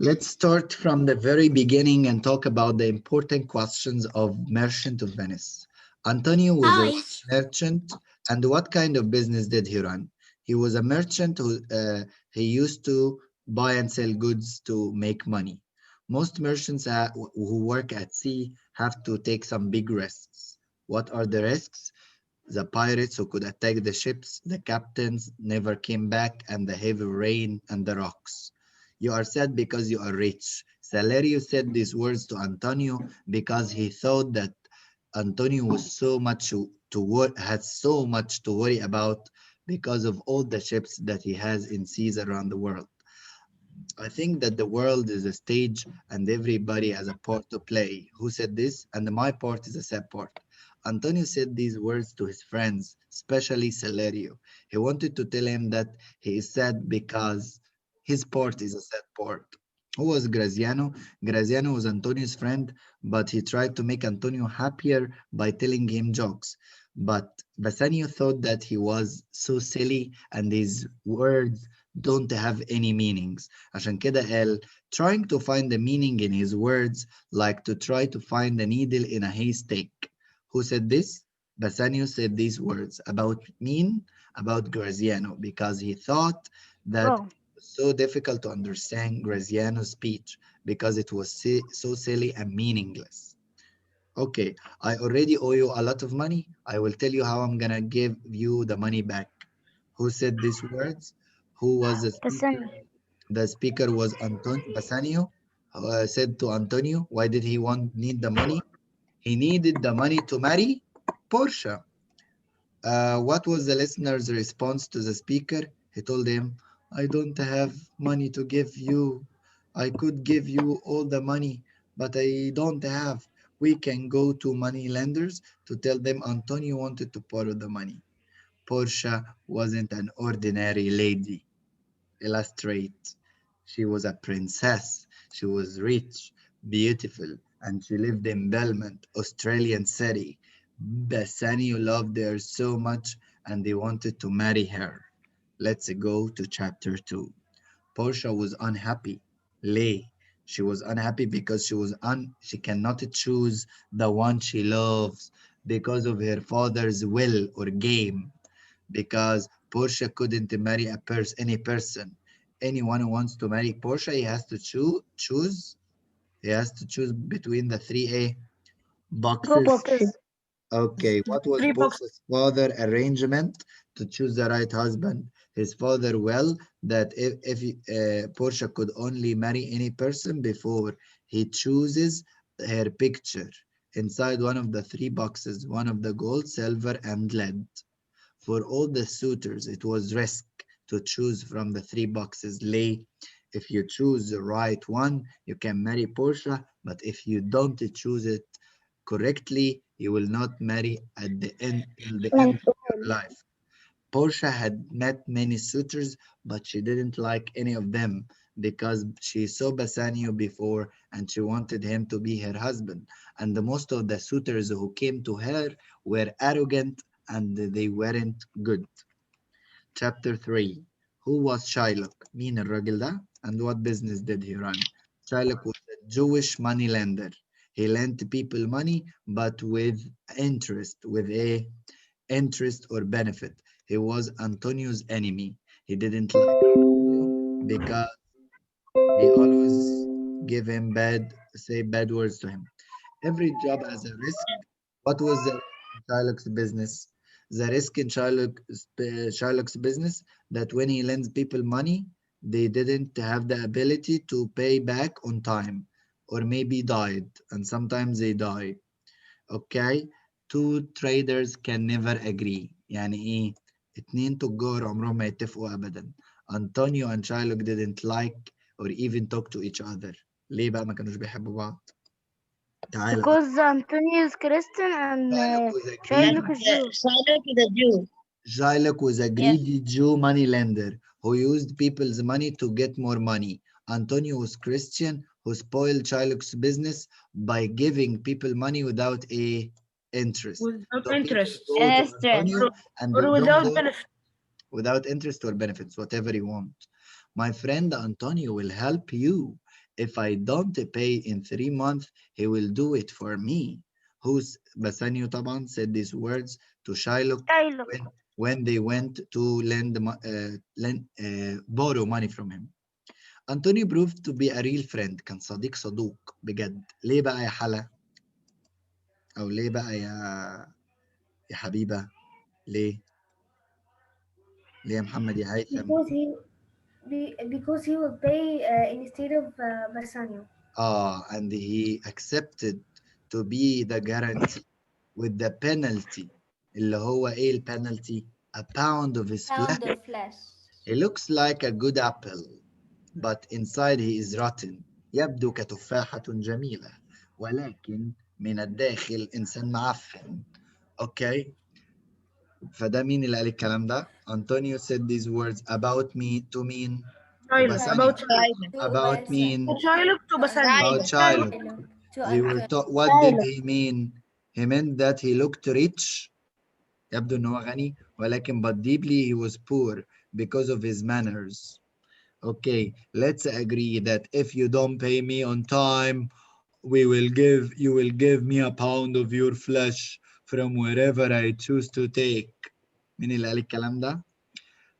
Let's start from the very beginning and talk about the important questions of Merchant of Venice. Antonio was a merchant, and what kind of business did he run? He was a merchant he used to buy and sell goods to make money. Most merchants who work at sea have to take some big risks. What are the risks? The pirates who could attack the ships, the captains never came back, and the heavy rain and the rocks. You are sad because you are rich. Salario said these words to Antonio because he thought that Antonio was had so much to worry about because of all the ships that he has in seas around the world. I think that the world is a stage and everybody has a part to play. Who said this? And my part is a sad part. Antonio said these words to his friends, especially Salario. He wanted to tell him that he is sad because his part is a sad part. Who was Graziano? Graziano was Antonio's friend, but he tried to make Antonio happier by telling him jokes. But Bassanio thought that he was so silly and his words don't have any meanings. عشان كده قال, trying to find the meaning in his words like to try to find a needle in a haystack. Who said this? Bassanio said these words about Graziano because he thought that it was so difficult to understand Graziano's speech because it was so silly and meaningless. Okay, I already owe you a lot of money. I will tell you how I'm gonna give you the money back. Who said these words? Who was the speaker? The speaker was Bassanio. Said to Antonio, why did he need the money? He needed the money to marry Portia. What was the listener's response to the speaker? He told him, I don't have money to give you. I could give you all the money, but I don't have. We can go to money lenders to tell them Antonio wanted to borrow the money. Portia wasn't an ordinary lady. Illustrate. She was a princess. She was rich, beautiful, and she lived in Belmont, Australian city. Bassanio loved her so much and they wanted to marry her. Let's go to chapter 2. Portia was unhappy. Lay. She was unhappy because she cannot choose the one she loves because of her father's will or game. Because Portia couldn't marry any person. Anyone who wants to marry Portia, he has to choose. He has to choose between the three boxes. Okay, what was Portia's father arrangement to choose the right husband? His father will that if Portia could only marry any person before he chooses her picture inside one of the three boxes, one of the gold, silver, and lead. For all the suitors, it was risk to choose from the three boxes. Lay, if you choose the right one, you can marry Portia, but if you don't choose it correctly, you will not marry at the end till the end of your life. Portia had met many suitors, but she didn't like any of them because she saw Bassanio before and she wanted him to be her husband. And the most of the suitors who came to her were arrogant and they weren't good. Chapter 3. Who was Shylock? مين الراجل ده? And what business did he run? Shylock was a Jewish money lender. He lent people money, but with interest, with a interest or benefit. He was Antonio's enemy. He didn't like Antonio because he always give him say bad words to him. Every job has a risk. What was the Shylock's business? The risk in Shylock's business that when he lends people money, they didn't have the ability to pay back on time or maybe died, and sometimes they die. Okay, two traders can never agree. يعني ايه؟ اتنين تجار عمرهم ما يتفقوا ابدا. Antonio and Shylock didn't like or even talk to each other. ليه بقى ما كانوش بيحبوا بعض؟ تعالى. Because Antonio is Christian and Shylock is Jew. Shylock is a Jew. Shylock was a greedy Jew money lender who used people's money to get more money. Antonio was Christian who spoiled Shylock's business by giving people money without interest. Without interest. Or without benefit. Without interest or benefits, whatever you want. My friend Antonio will help you If I don't pay in 3 months, he will do it for me. Bassanio طبعا said these words to Shylock when they went to borrow money from him. Antonio proved to be a real friend. كان صديق صدوق بجد. ليه بقى يا حلا؟ أو ليه بقى يا حبيبة؟ ليه يا محمد يا هيثم؟ Because he will pay instead of Bassanio. And he accepted to be the guarantee with the penalty. اللي هو ايه البنالتي؟ A pound of his flesh. He looks like a good apple, but inside he is rotten. يبدو كتفاحة جميلة ولكن من الداخل إنسان معفن. اوكي فده مين اللي قال الكلام ده؟ Antonio said these words about me to mean about mean about Shylock. They were what did he mean? He meant that he looked rich. يبدو إنه هو غني ولكن but deeply he was poor because of his manners. Okay, let's agree that if you don't pay me on time, you will give me a pound of your flesh from wherever I choose to take. مين اللي قال الكلام ده؟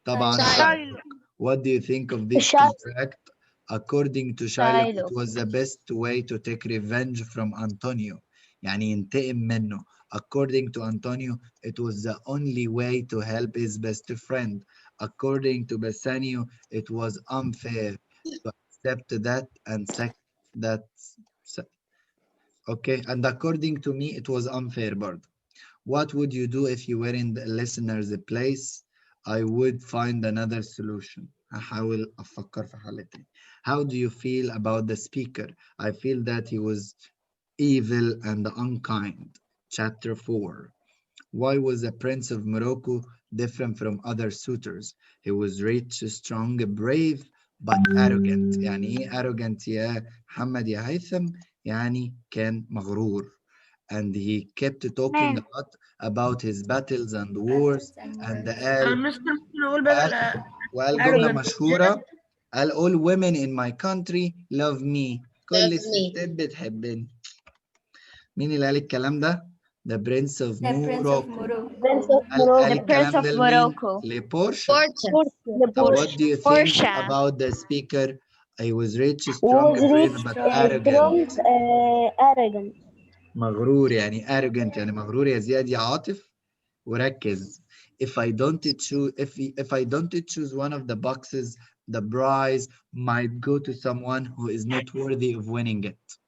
طبعا Shylock. What do you think of this contract? According to Shylock, it was the best way to take revenge from Antonio. يعني ينتقم منه. According to Antonio, it was the only way to help his best friend. According to Bassanio, it was unfair to accept that and that. Okay, and according to me, it was unfair, برضه. What would you do if you were in the listener's place? I would find another solution. هحاول أفكر في حل تاني. How do you feel about the speaker? I feel that he was evil and unkind. Chapter 4. Why was the Prince of Morocco different from other suitors? He was rich, strong, brave, but arrogant. يعني إيه arrogant يا محمد يا هيثم؟ يعني كان مغرور. And he kept talking a lot about his battles and wars and وقال جملة مشهورة قال all women in my country love me. كل الستات بتحبني. مين اللي قال الكلام ده؟ The Prince of Morocco. قال الكلام ده لمين؟ لبورشا. What do you think about the speaker? I was rich, strong, brave, but arrogant. مغرور يعني arrogant يعني مغرور يا زياد يا عاطف وركز. If I don't choose one of the boxes, the prize might go to someone who is not worthy of winning it.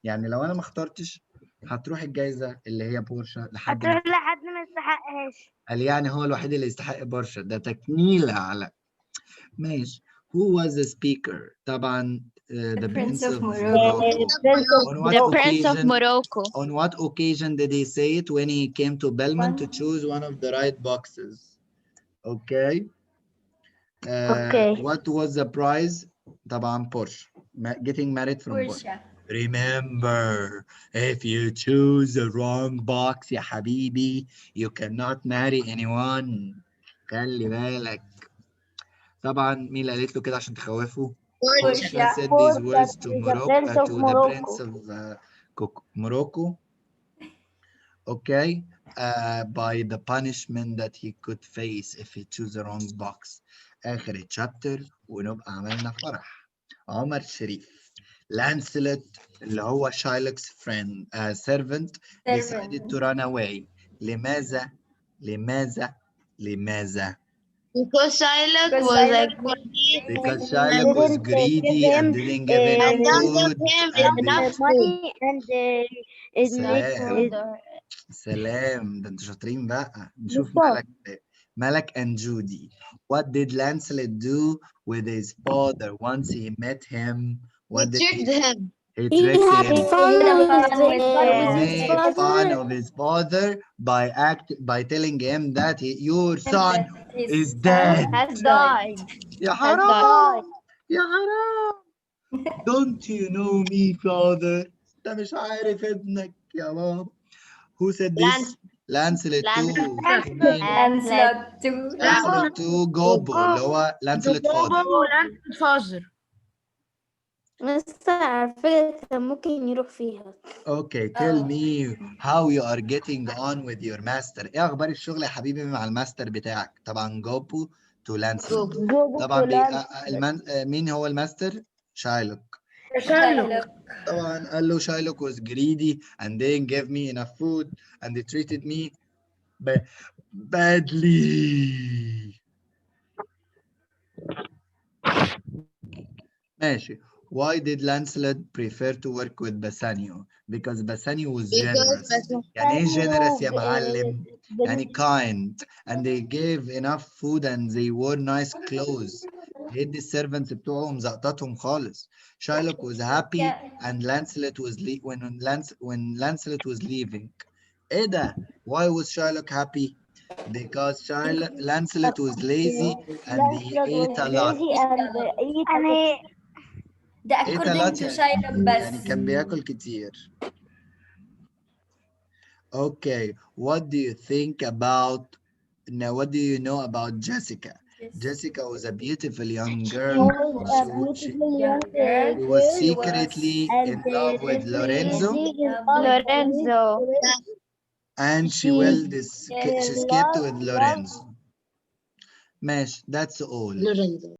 يعني لو انا ما اخترتش هتروح الجائزة اللي هي بورشا لحد ما يستحقهاش. قال يعني هو الوحيد اللي يستحق بورشا. ده تكميل على ماشي. Who was the speaker? طبعا the Prince of Morocco. On what occasion did he say it? When he came to Belmont to choose one of the right boxes. Okay. What was the prize? طبعا Porsche. Getting married from Porsche. Remember, if you choose the wrong box يا حبيبي, you cannot marry anyone. خلي بالك. طبعا مين اللي قالت له كده عشان تخوفه؟ Porsche said these words to Morocco, to the Prince of Morocco. Okay, by the punishment that he could face if he chose the wrong box. آخر الشابتر ونبقى عملنا فرح. عمر شريف. Lancelot اللي هو Shylock's friend, servant, decided to run away. لماذا؟ Because Shylock was greedy and didn't give him food. سلام ده انتوا شاطرين بقى. نشوف ملك and Judy. What did Lancelot do with his father once he met him? He tricked him. He made fun of his father by telling him that your son is dead. Has died. يا حرام. Don't you know me, father? انت مش عارف ابنك يا بابا. Who said this? Lancelot 2. Lancelot 2 Gobo اللي هو Lancelot father. مستر على فكرة كان ممكن يروح فيها. Okay, tell me how you are getting on with your master. ايه اخبار الشغل يا حبيبي مع الماستر بتاعك؟ طبعا جوبو تو لانسلوت. طبعا مين هو الماستر؟ شايلوك. طبعا قال له شايلوك was greedy and didn't give me enough food and they treated me badly. ماشي. Why did Lancelot prefer to work with Bassanio? Because Bassanio was generous. يعني ايه generous يا معلم؟ يعني kind and they gave enough food and they wore nice clothes. يدي السيرفنتس بتوعهم زقطتهم خالص. Shylock was happy and Lancelot was when Lancelot was leaving. ايه ده؟ Why was Shylock happy? Because Lancelot was lazy and he ate a lot. ده ate a according lot to Shylock بس. يعني كان بياكل كتير. Okay, what do you think about now? What do you know about Jessica? Jessica was a beautiful young girl. She was secretly in love with Lorenzo, and she escaped with Lorenzo. ماشي, that's all.